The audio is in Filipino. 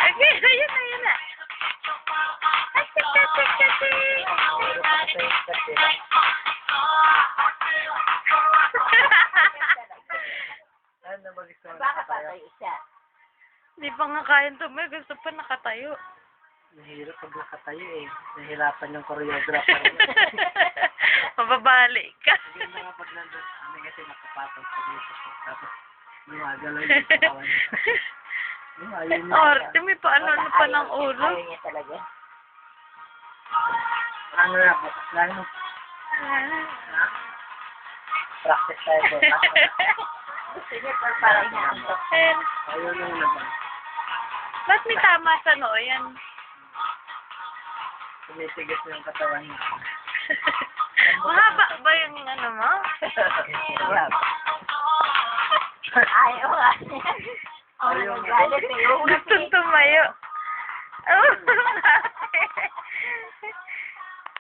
Okay, ayun na, ayun na. Ano ba gusto mo Baka nakatayo? patay isa. Hindi pa nga kayang tumay. Gusto pa nakatayo. Mahirap pag nakatayo eh. Nahirapan yung choreographer. Mababali ka. Maganda nga pag nandun. Kami kasi nakapatong sa dito. Tapos lumagalaw yung katawan. Ayun niya. Orte, may paano pa ng ulo. Ayaw niya talaga. Ano na po? Lalo. Practice tayo po. Gusto niya parang niya ang tok. Ayun. Ayaw nung naman. Ba't may tama sa noo yan? Tumitigas na yung katawan niya. Mahaba ba yung ano mo? Ayaw nga. Ayaw nga. Gusto tumayo. Oh,